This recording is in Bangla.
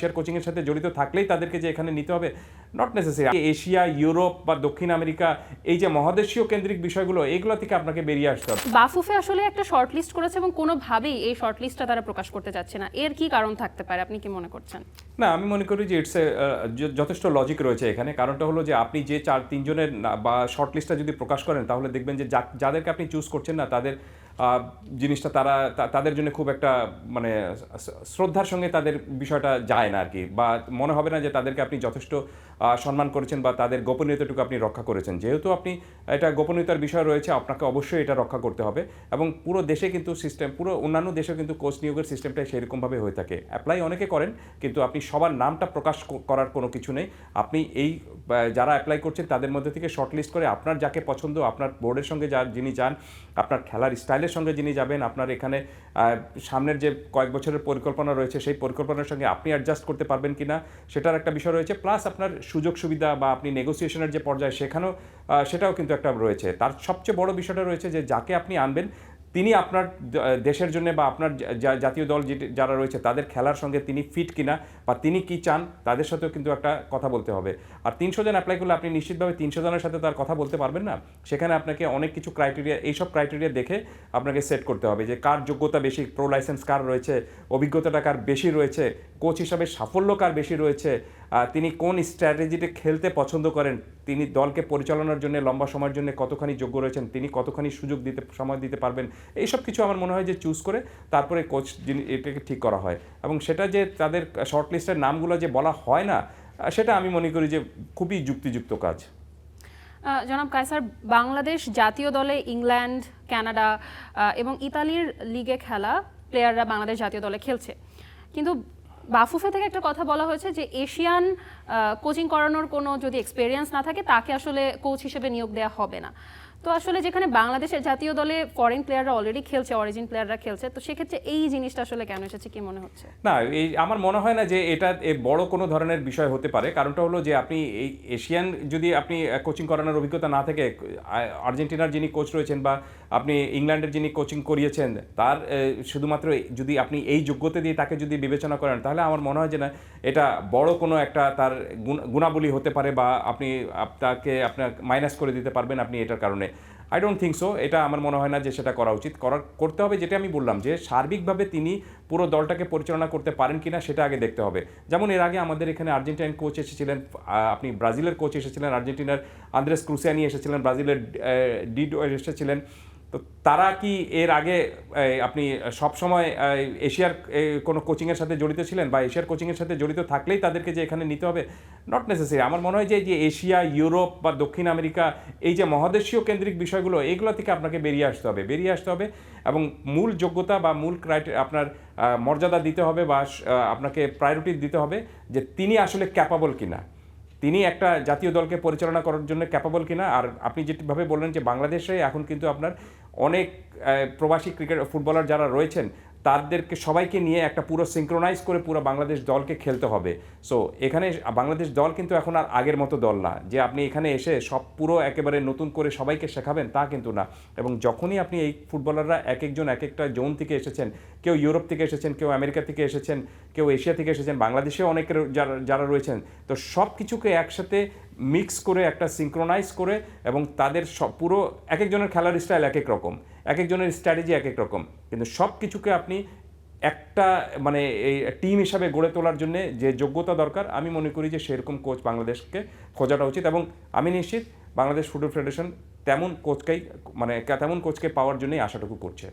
এশিয়ার কোচিংয়ের সাথে জড়িত থাকলেই তাদেরকে যে এখানে নিতে হবে, নট নেসেসারি। এশিয়া, ইউরোপ বা দক্ষিণ আমেরিকা, এই যে মহাদেশীয় কেন্দ্রিক বিষয়গুলো, এইগুলো থেকে আপনাকে বেরিয়ে আসতে হবে। বাফুফে আসলে একটা শর্ট লিস্ট করেছে এবং কোনোভাবেই এই শর্ট লিস্টটা তারা প্রকাশ করতে চাচ্ছে না। এর কি কারণ থাকতে পারে, আপনি কি মনে করছেন? না, আমি মনে করি যে ইটস যথেষ্ট লজিক রয়েছে এখানে। কারণটা হলো যে আপনি যে 4-3 জনের বা শর্ট লিস্টটা যদি প্রকাশ করেন, তাহলে দেখবেন যে যাদেরকে আপনি চুজ করছেন না, তাদের জিনিসটা তাদের জন্য খুব একটা মানে শ্রদ্ধার সঙ্গে তাদের বিষয়টা যায় না আর কি, বা মনে হবে না যে তাদেরকে আপনি যথেষ্ট সম্মান করেছেন বা তাদের গোপনীয়তাটুকু আপনি রক্ষা করেছেন। যেহেতু আপনি এটা গোপনীয়তার বিষয় রয়েছে, আপনাকে অবশ্যই এটা রক্ষা করতে হবে। এবং পুরো দেশে কিন্তু সিস্টেম, পুরো অন্যান্য দেশেও কিন্তু কোচ নিয়োগের সিস্টেমটাই সেরকমভাবে হয়ে থাকে। অ্যাপ্লাই অনেকে করেন, কিন্তু আপনি সবার নামটা প্রকাশ করার কোনো কিছু নেই। আপনি এই যারা অ্যাপ্লাই করছেন তাদের মধ্যে থেকে শর্ট লিস্ট করে আপনার যাকে পছন্দ, আপনার বোর্ডের সঙ্গে যিনি যান, আপনার খেলার স্টাইলের সঙ্গে যিনি যাবেন, আপনার এখানে সামনের যে কয়েক বছরের পরিকল্পনা রয়েছে, সেই পরিকল্পনার সঙ্গে আপনি অ্যাডজাস্ট করতে পারবেন কি না, সেটার একটা বিষয় রয়েছে। প্লাস আপনার সুযোগ সুবিধা বা আপনি নেগোসিয়েশনের যে পর্যায়ে, সেটাও কিন্তু একটা রয়েছে। তার সবচেয়ে বড় বিষয়টা রয়েছে যে যাকে আপনি আনবেন, তিনি আপনার দেশের জন্য বা আপনার জাতীয় দল যারা রয়েছে তাদের খেলার সঙ্গে তিনি ফিট কিনা, বা তিনি কি চান, তাদের সাথেও কিন্তু একটা কথা বলতে হবে। আর 300 জন অ্যাপ্লাই করলে আপনি নিশ্চিতভাবে 300 জনের সাথে তার কথা বলতে পারবেন না। সেখানে আপনাকে অনেক কিছু এইসব ক্রাইটেরিয়া দেখে আপনাকে সেট করতে হবে যে কার যোগ্যতা বেশি, প্রো লাইসেন্স কার রয়েছে, অভিজ্ঞতাটা কার বেশি রয়েছে, কোচ হিসাবে সাফল্য কার বেশি রয়েছে, তিনি কোন স্ট্র্যাটেজিতে খেলতে পছন্দ করেন, তিনি দলকে পরিচালনার জন্য লম্বা সময়ের জন্য কতখানি যোগ্য রয়েছেন, তিনি কতখানি সময় দিতে পারবেন। এইসব কিছু আমার মনে হয় যে চুজ করে তারপরে কোচ এটাকে ঠিক করা হয়। এবং সেটা যে তাদের শর্ট লিস্টের নামগুলো যে বলা হয় না, সেটা আমি মনে করি যে খুবই যুক্তিযুক্ত কাজ। জনাব কায়সার, বাংলাদেশ জাতীয় দলে ইংল্যান্ড, কানাডা এবং ইতালির লিগে খেলা প্লেয়াররা বাংলাদেশ জাতীয় দলে খেলছে, কিন্তু বাফুফে থেকে একটা কথা বলা হয়েছে যে এশিয়ান কোচিং করানোর কোনো যদি এক্সপেরিয়েন্স না থাকে, তাকে আসলে কোচ হিসেবে নিয়োগ দেওয়া হবে না। তো আসলে যেখানে বাংলাদেশের জাতীয় দলে ফরেন প্লেয়াররা অলরেডি খেলছে, অরিজিন প্লেয়াররা খেলছে, তো সেক্ষেত্রে এই জিনিসটা আসলে কেন এসেছে, কি মনে হচ্ছে? না, আমার মনে হয় না যে এটা বড় কোনো ধরনের বিষয় হতে পারে। কারণটা হলো যে আপনি এই এশিয়ান যদি আপনি কোচিং করানোর অভিজ্ঞতা না থেকে, আর্জেন্টিনার যিনি কোচ রয়েছেন বা আপনি ইংল্যান্ডের যিনি কোচিং করিয়েছেন, তার শুধুমাত্র যদি আপনি এই যোগ্যতা দিয়ে তাকে যদি বিবেচনা করেন, তাহলে আমার মনে হয় যে না, এটা বড় কোনো একটা তার গুণাবলী হতে পারে, বা আপনি তাকে আপনার মাইনাস করে দিতে পারবেন আপনি এটার কারণে। I don't think so. এটা আমার মনে হয় না যে সেটা করা উচিত। করতে হবে যেটা আমি বললাম, যে সার্বিকভাবে তিনি পুরো দলটাকে পরিচালনা করতে পারেন কিনা সেটা আগে দেখতে হবে। যেমন এর আগে আমাদের এখানে আর্জেন্টাইন কোচ এসেছিলেন, আপনি ব্রাজিলের কোচ এসেছিলেন, আর্জেন্টিনার আন্দ্রেস ক্রুসিয়ানি এসেছিলেন, ব্রাজিলের ডিডো এসেছিলেন। তো তারা কি এর আগে আপনি সবসময় এশিয়ার কোনো কোচিংয়ের সাথে জড়িত ছিলেন, বা এশিয়ার কোচিংয়ের সাথে জড়িত থাকলেই তাদেরকে যে এখানে নিতে হবে, নট নেসেসারি। আমার মনে হয় যে এশিয়া, ইউরোপ বা দক্ষিণ আমেরিকা, এই যে মহাদেশীয় কেন্দ্রিক বিষয়গুলো, এইগুলো থেকে আপনাকে বেরিয়ে আসতে হবে এবং মূল যোগ্যতা বা মূল আপনার মর্যাদা দিতে হবে, বা আপনাকে প্রায়োরিটি দিতে হবে যে তিনি আসলে ক্যাপাবল কিনা, তিনি একটা জাতীয় দলকে পরিচালনা করার জন্য ক্যাপাবল কিনা। আর আপনি যেভাবে বললেন যে বাংলাদেশে এখন কিন্তু আপনার অনেক প্রবাসী ফুটবলার যারা রয়েছেন, তাদেরকে সবাইকে নিয়ে একটা পুরো সিঙ্ক্রোনাইজ করে পুরো বাংলাদেশ দলকে খেলতে হবে। সো এখানে বাংলাদেশ দল কিন্তু এখন আর আগের মতো দল না যে আপনি এখানে এসে সব পুরো একেবারে নতুন করে সবাইকে শেখাবেন, তা কিন্তু না। এবং যখনই আপনি এই ফুটবলাররা এক একজন এক একটা জোন থেকে এসেছেন, কেউ ইউরোপ থেকে এসেছেন, কেউ আমেরিকা থেকে এসেছেন, কেউ এশিয়া থেকে এসেছেন, বাংলাদেশেও অনেকের যারা রয়েছেন, তো সব কিছুকে একসাথে মিক্স করে একটা সিঙ্ক্রোনাইজ করে, এবং তাদের পুরো এক একজনের খেলার স্টাইল এক এক রকম, এক একজনের স্ট্র্যাটেজি এক এক রকম, কিন্তু সব কিছুকে আপনি একটা মানে এই টিম হিসাবে গড়ে তোলার জন্য যে যোগ্যতা দরকার, আমি মনে করি যে সেরকম কোচ বাংলাদেশকে খোঁজাটা উচিত। এবং আমি নিশ্চিত বাংলাদেশ ফুটবল ফেডারেশন তেমন কোচকে পাওয়ার জন্যই আশাটুকু করছে।